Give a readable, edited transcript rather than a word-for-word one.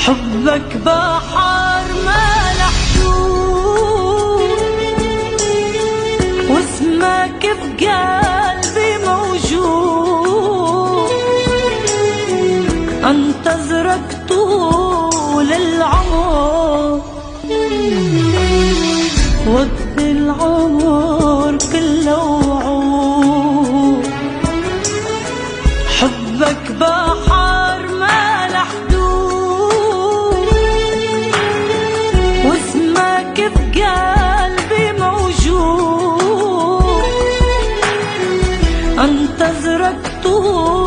حبك بحر ما له حدود، واسمك بقلبي موجود. انتظرك طول العمر، وقت العمر كله وعود. حبك بحر ما له حدود، واسمك بقلبي موجود. انتظرك طول